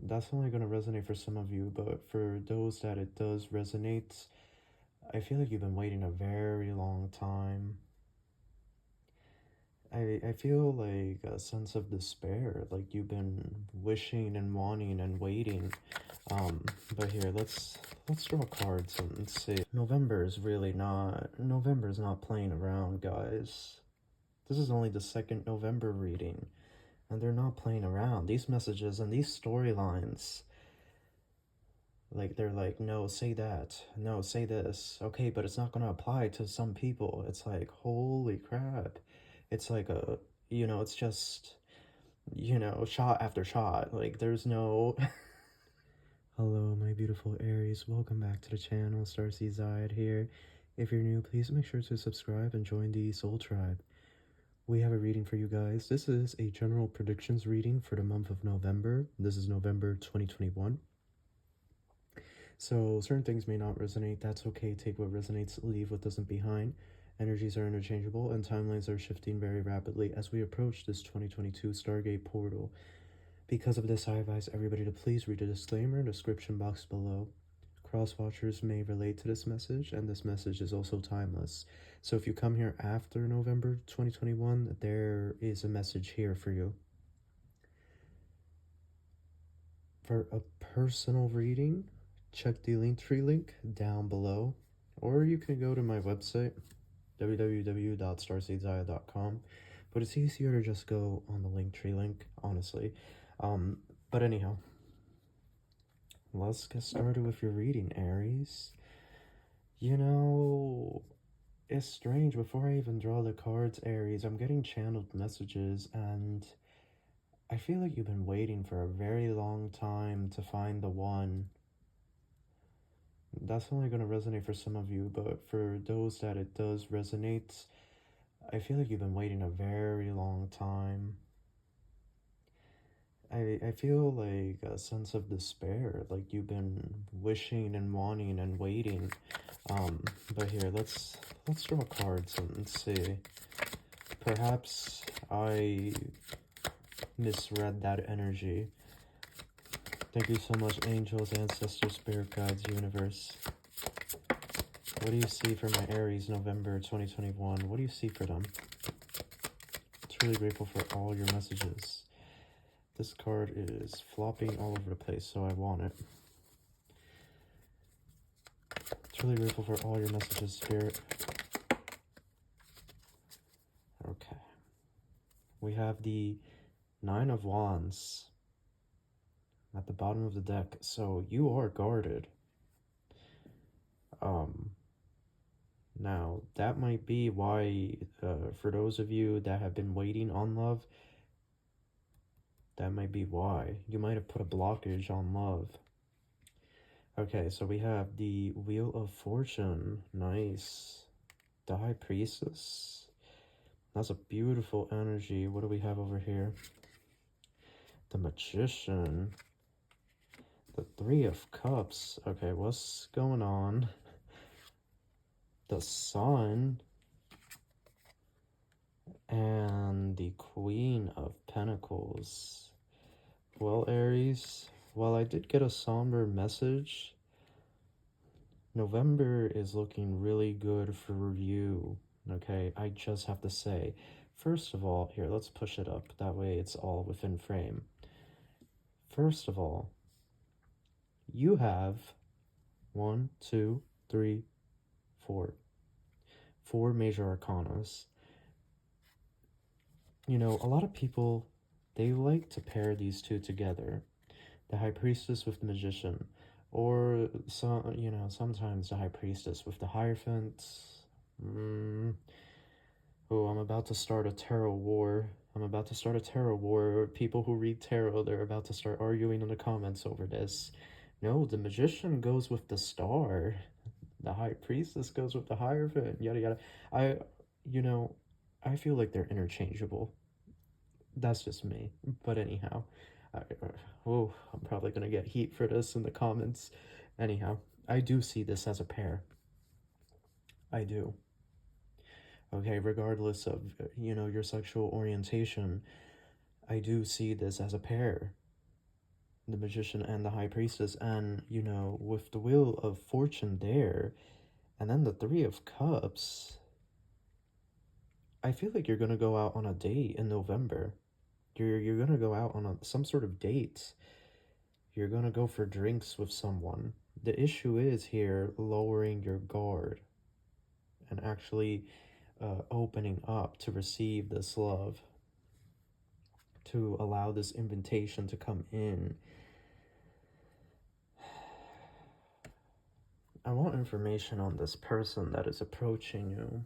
that's only going to resonate for some of you, but for those that it does resonate, I feel like you've been waiting a very long time. I feel like a sense of despair, like you've been wishing and wanting and waiting. But here, let's draw cards and see. November's not playing around, guys. This is only the second November reading, and they're not playing around. These messages and these storylines, like, they're like, no, say that. No, say this. Okay, but it's not going to apply to some people. It's like, holy crap. It's like it's just, shot after shot. Like, there's no... Hello, my beautiful Aries. Welcome back to the channel. Starseed here. If you're new, please make sure to subscribe and join the Soul Tribe. We have a reading for you guys. This is a general predictions reading for the month of November. This is November 2021. So certain things may not resonate. That's okay. Take what resonates, leave what doesn't behind. Energies are interchangeable and timelines are shifting very rapidly as we approach this 2022 Stargate portal. Because of this, I advise everybody to please read the disclaimer in the description box below. Cross-watchers may relate to this message, and this message is also timeless. So if you come here after November 2021, there is a message here for you. For a personal reading, check the Linktree link down below, or you can go to my website, www.starseedzaya.com, but it's easier to just go on the Linktree link, honestly. But anyhow, let's get started with your reading, Aries. It's strange. Before I even draw the cards, Aries, I'm getting channeled messages, and I feel like you've been waiting for a very long time to find the one. That's only going to resonate for some of you, but for those that it does resonate, I feel like you've been waiting a very long time. I feel like a sense of despair, like you've been wishing and wanting and waiting. But here, let's draw cards and see. Perhaps I misread that energy. Thank you so much, angels, ancestors, spirit guides, universe. What do you see for my Aries, November 2021? What do you see for them? Truly grateful for all your messages. This card is flopping all over the place, so I want it. Truly grateful for all your messages, Spirit. Okay. We have the Nine of Wands at the bottom of the deck, so you are guarded. Now, that might be why, for those of you that have been waiting on love, that might be why. You might have put a blockage on love. Okay, so we have the Wheel of Fortune. Nice. The High Priestess. That's a beautiful energy. What do we have over here? The Magician. The Three of Cups. Okay, what's going on? The Sun. And the Queen of Pentacles. Well, Aries, while I did get a somber message, November is looking really good for you, okay? I just have to say, first of all, here, let's push it up. That way it's all within frame. First of all, you have 1, 2, 3, 4. 4 major arcanas. You know, a lot of people, they like to pair these two together. The High Priestess with the Magician. Or, sometimes the High Priestess with the Hierophant. Oh, I'm about to start a tarot war. People who read tarot, they're about to start arguing in the comments over this. No, the Magician goes with the Star. The High Priestess goes with the Hierophant. Yada, yada. I feel like they're interchangeable. That's just me. But anyhow, I'm probably going to get heat for this in the comments. Anyhow, I do see this as a pair. I do. Okay, regardless of, your sexual orientation, I do see this as a pair. the Magician and the High Priestess, and, you know, with the Wheel of Fortune there, and then the Three of Cups, I feel like you're gonna go out on a date in November. You're gonna go out on some sort of date. You're gonna go for drinks with someone. The issue is here lowering your guard and actually opening up to receive this love, to allow this invitation to come in. I want information on this person that is approaching you.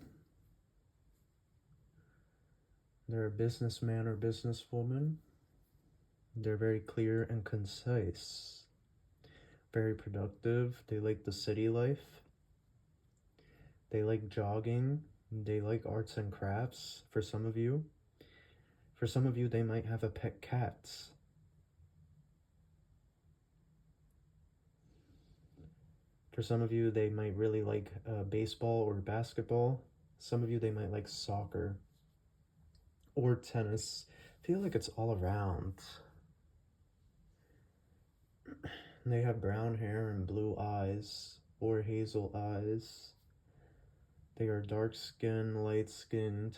They're a businessman or businesswoman. They're very clear and concise, very productive. They like the city life. They like jogging. They like arts and crafts for some of you. For some of you, they might have a pet cat. For some of you, they might really like baseball or basketball. Some of you, they might like soccer or tennis. I feel like it's all around. They have brown hair and blue eyes or hazel eyes. They are dark-skinned, light-skinned,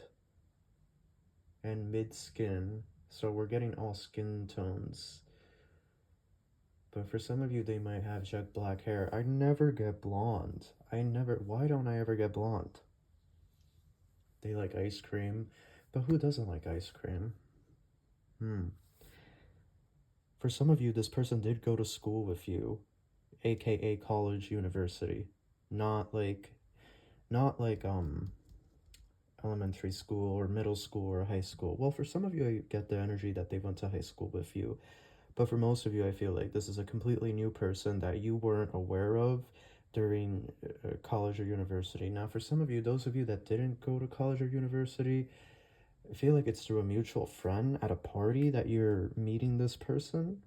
and mid-skin. So we're getting all skin tones. But for some of you, they might have jet black hair. I never get blonde. Why don't I ever get blonde? They like ice cream. But who doesn't like ice cream? For some of you, this person did go to school with you, aka college, university. Not like elementary school or middle school or high school. Well, for some of you, I get the energy that they went to high school with you. But for most of you, I feel like this is a completely new person that you weren't aware of during college or university. Now, for some of you, those of you that didn't go to college or university, I feel like it's through a mutual friend at a party that you're meeting this person,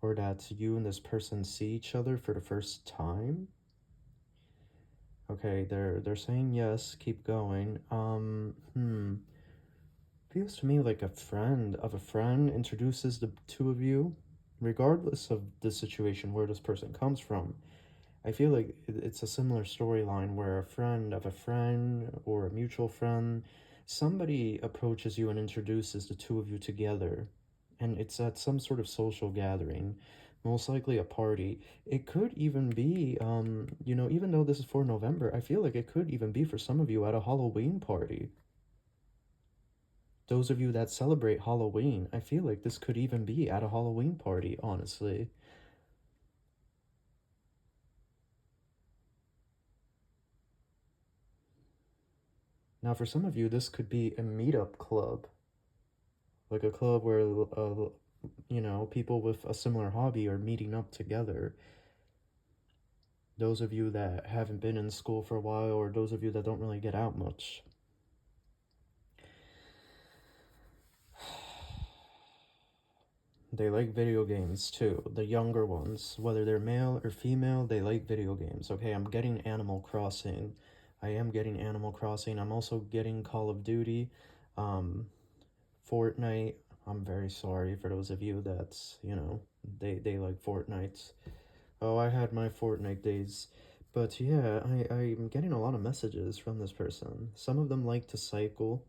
or that you and this person see each other for the first time. Okay, they're saying yes, keep going. Feels to me like a friend of a friend introduces the two of you, regardless of the situation where this person comes from. I feel like it's a similar storyline where a friend of a friend or a mutual friend, somebody approaches you and introduces the two of you together. And it's at some sort of social gathering, most likely a party. It could even be, you know, even though this is for November, I feel like it could even be for some of you at a Halloween party. Those of you that celebrate Halloween, I feel like this could even be at a Halloween party, honestly. Now, for some of you, this could be a meetup club. Like a club where, you know, people with a similar hobby are meeting up together. Those of you that haven't been in school for a while, or those of you that don't really get out much. They like video games too. The younger ones, whether they're male or female, they like video games. Okay, I'm getting Animal Crossing. I am getting Animal Crossing. I'm also getting Call of Duty, Fortnite. I'm very sorry for those of you that's, you know, they like Fortnite. Oh, I had my Fortnite days. But yeah, I'm getting a lot of messages from this person. Some of them like to cycle.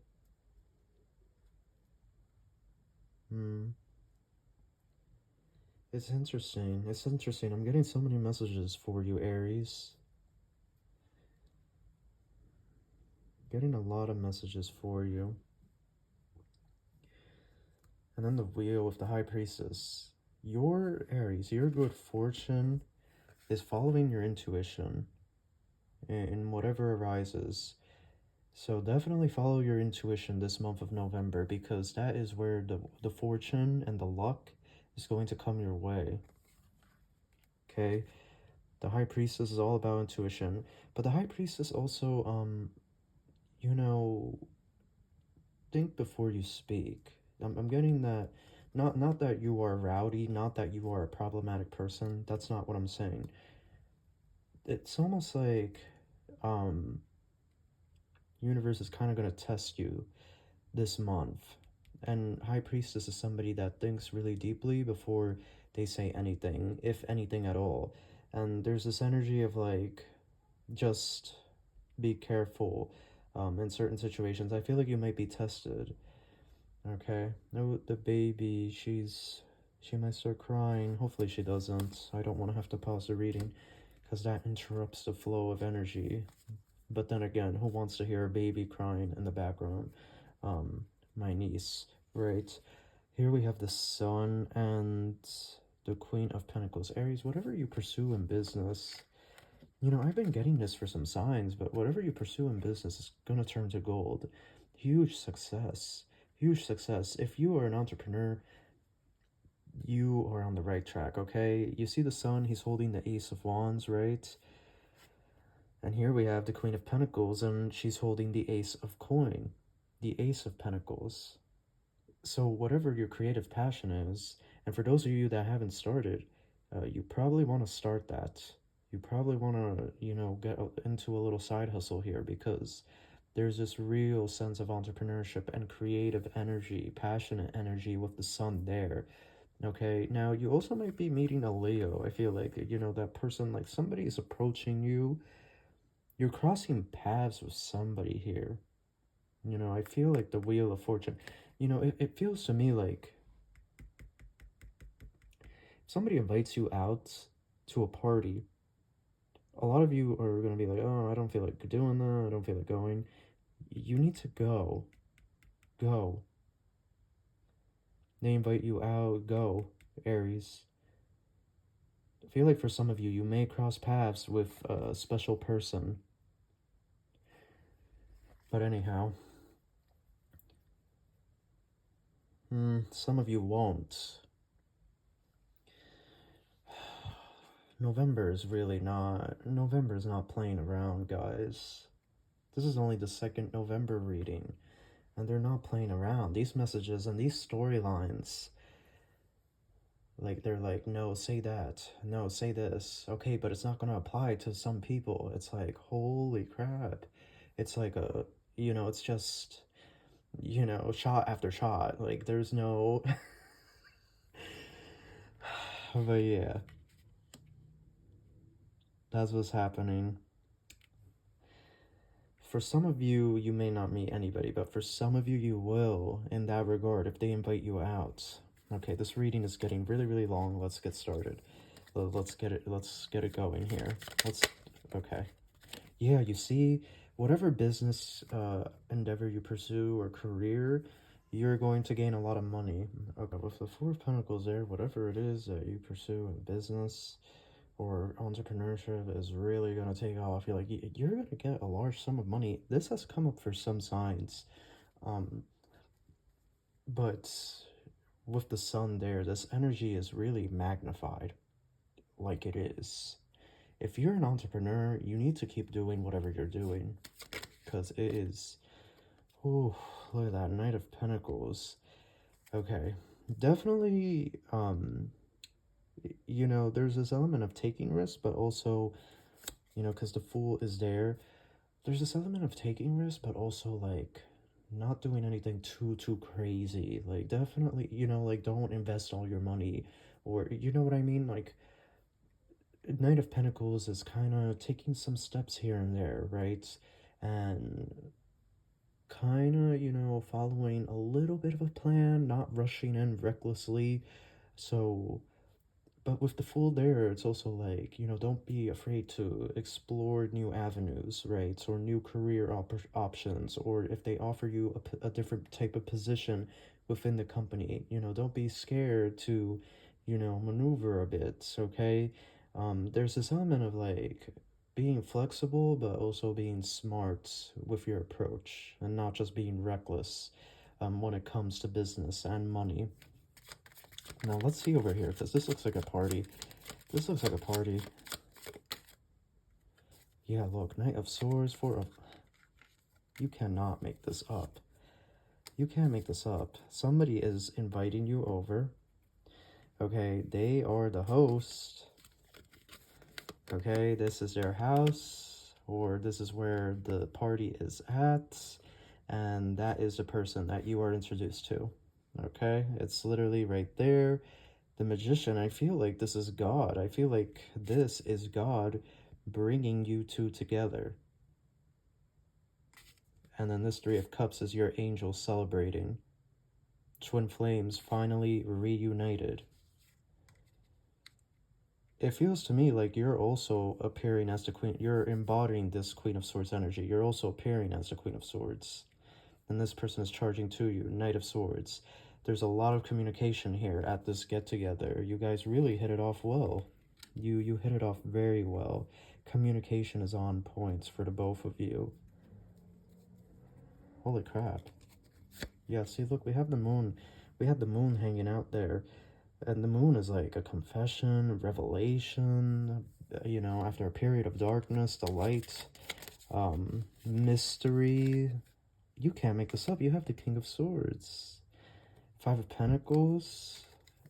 It's interesting. It's interesting. I'm getting so many messages for you, Aries. Getting a lot of messages for you. And then the wheel with the High Priestess. Your Aries, your good fortune is following your intuition in whatever arises. So definitely follow your intuition this month of November, because that is where the fortune and the luck is going to come your way. Okay? The High Priestess is all about intuition, but the High Priestess also, you know, think before you speak. I'm getting that, not that you are rowdy, not that you are a problematic person. That's not what I'm saying. It's almost like, universe is kind of going to test you this month. And High Priestess is somebody that thinks really deeply before they say anything, if anything at all. And there's this energy of like, just be careful in certain situations. I feel like you might be tested. Okay. No, the baby, she might start crying. Hopefully she doesn't. I don't want to have to pause the reading because that interrupts the flow of energy. But then again, who wants to hear a baby crying in the background? My niece, right? Here we have the Sun and the Queen of Pentacles. Aries, whatever you pursue in business, you know, I've been getting this for some signs, but whatever you pursue in business is going to turn to gold. Huge success. Huge success. If you are an entrepreneur, you are on the right track, okay? You see the Sun, he's holding the Ace of Wands, right? And here we have the Queen of Pentacles, and she's holding the Ace of Coin, the Ace of Pentacles. So whatever your creative passion is, and for those of you that haven't started, you probably want to start that. You probably want to, you know, get into a little side hustle here because there's this real sense of entrepreneurship and creative energy, passionate energy with the Sun there. Okay, now you also might be meeting a Leo. I feel like, you know, that person, like somebody is approaching you. You're crossing paths with somebody here. You know, I feel like the Wheel of Fortune. You know, it feels to me like somebody invites you out to a party. A lot of you are going to be like, oh, I don't feel like doing that. I don't feel like going. You need to go. Go. They invite you out. Go, Aries. I feel like for some of you, you may cross paths with a special person. But anyhow, some of you won't. November's not playing around, guys. This is only the second November reading, and they're not playing around. These messages and these storylines, like, they're like, no, say that. No, say this. Okay, but it's not going to apply to some people. It's like, holy crap. It's like you know, it's just, you know, shot after shot. Like, there's no. But yeah, that's what's happening. For some of you, you may not meet anybody, but for some of you, you will in that regard if they invite you out. Okay, this reading is getting really, really long. Let's get started. Let's get it going here. Okay. Yeah, you see, whatever business endeavor you pursue or career, you're going to gain a lot of money. Okay, with the Four of Pentacles there, whatever it is that you pursue in business or entrepreneurship is really going to take off. You're going to get a large sum of money. This has come up for some signs. But with the Sun there, this energy is really magnified like it is. If you're an entrepreneur, you need to keep doing whatever you're doing because it is. Oh, look at that Knight of Pentacles. Okay, definitely. You know, there's this element of taking risks, but also, you know, because the Fool is there, there's this element of taking risks, but also like not doing anything too crazy. Like, definitely, you know, like, don't invest all your money, or you know what I mean. Like, Knight of Pentacles is kind of taking some steps here and there, right? And kind of, you know, following a little bit of a plan, not rushing in recklessly. So, but with the Fool there, it's also like, you know, don't be afraid to explore new avenues, right? Or new career options, or if they offer you a different type of position within the company, you know, don't be scared to, you know, maneuver a bit, okay? There's this element of like being flexible, but also being smart with your approach and not just being reckless when it comes to business and money. Now, let's see over here, because this looks like a party. This looks like a party. Yeah, look, Knight of Swords, Four of... You cannot make this up. You can't make this up. Somebody is inviting you over. Okay, they are the host. Okay, this is their house, or this is where the party is at, and that is the person that you are introduced to. Okay, it's literally right there. The Magician, I feel like this is God. I feel like this is God bringing you two together. And then this Three of Cups is your angel celebrating. Twin flames finally reunited. It feels to me like you're also appearing as the Queen. You're embodying this Queen of Swords energy. You're also appearing as the Queen of Swords. And this person is charging to you, Knight of Swords. There's a lot of communication here at this get-together. You guys really hit it off well. You hit it off very well. Communication is on point for the both of you. Holy crap. Yeah, see, look, we have the moon. We had the moon hanging out there. And the moon is like a confession, revelation, you know, after a period of darkness, the light, mystery. You can't make this up. You have the King of Swords. Five of Pentacles.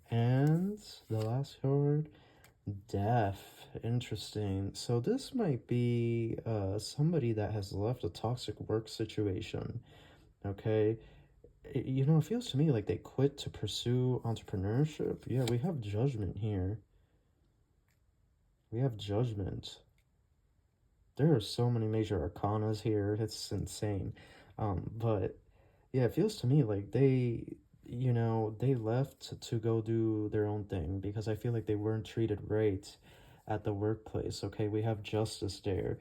And the last card, Death. Interesting. So this might be somebody that has left a toxic work situation. Okay. You know, it feels to me like they quit to pursue entrepreneurship. Yeah, we have Judgment here. We have Judgment. There are so many major arcanas here. It's insane. But yeah, it feels to me like they, you know, they left to go do their own thing because I feel like they weren't treated right at the workplace. Okay, we have Justice there.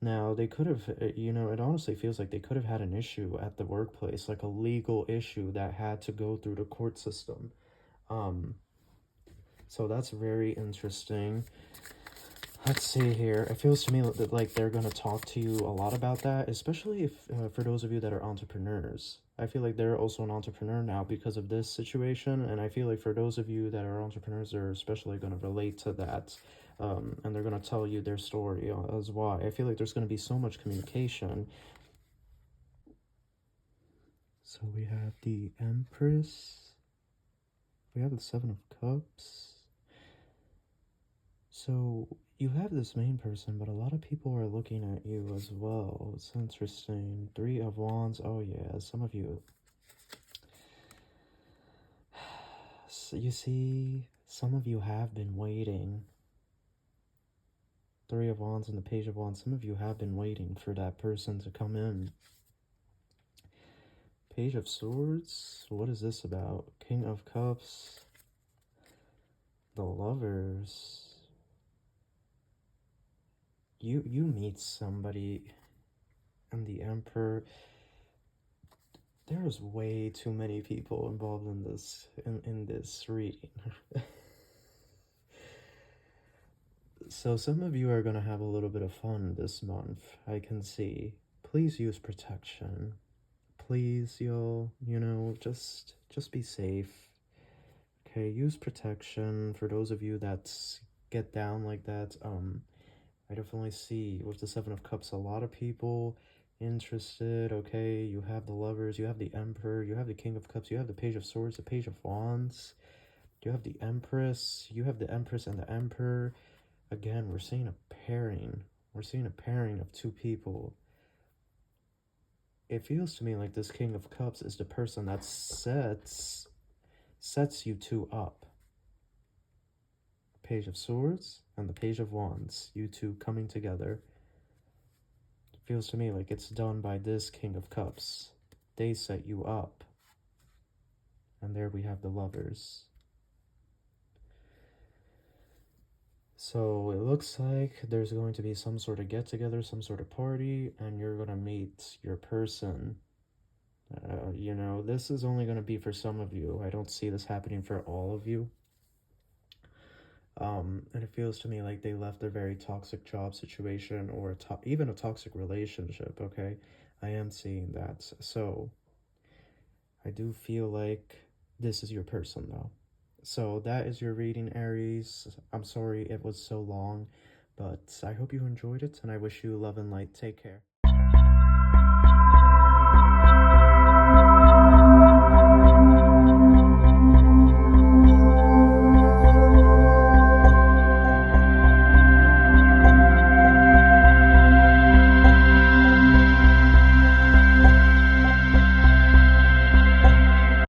Now, they could have, you know, it honestly feels like they could have had an issue at the workplace, like a legal issue that had to go through the court system. Um, so that's very interesting. Let's see here. It feels to me that like they're going to talk to you a lot about that, especially if for those of you that are entrepreneurs. I feel like they're also an entrepreneur now because of this situation, and I feel like for those of you that are entrepreneurs, they're especially going to relate to that, and they're going to tell you their story as why. I feel like there's going to be so much communication. So we have the Empress. We have the Seven of Cups. So you have this main person, but a lot of people are looking at you as well. It's interesting. Three of Wands. Oh yeah, some of you. So you see, some of you have been waiting. Three of Wands and the Page of Wands. Some of you have been waiting for that person to come in. Page of Swords. What is this about? King of Cups. The Lovers. You meet somebody, and the Emperor. There's way too many people involved in this reading. So some of you are going to have a little bit of fun this month, I can see. Please use protection. Please, y'all, you know, just be safe. Okay, use protection. For those of you that get down like that, I definitely see with the Seven of Cups a lot of people interested. Okay, you have the Lovers, you have the Emperor, you have the King of Cups, you have the Page of Swords, the Page of Wands, you have the Empress, you have the Empress and the Emperor. Again, we're seeing a pairing. We're seeing a pairing of two people. It feels to me like this King of Cups is the person that sets you two up. Page of Swords and the Page of Wands, you two coming together. It feels to me like it's done by this King of Cups. They set you up. And there we have the Lovers. So it looks like there's going to be some sort of get-together, some sort of party, and you're going to meet your person. You know, this is only going to be for some of you. I don't see this happening for all of you. And it feels to me like they left a very toxic job situation or even a toxic relationship, okay? I am seeing that. So I do feel like this is your person, though. So that is your reading, Aries. I'm sorry it was so long, but I hope you enjoyed it, and I wish you love and light. Take care.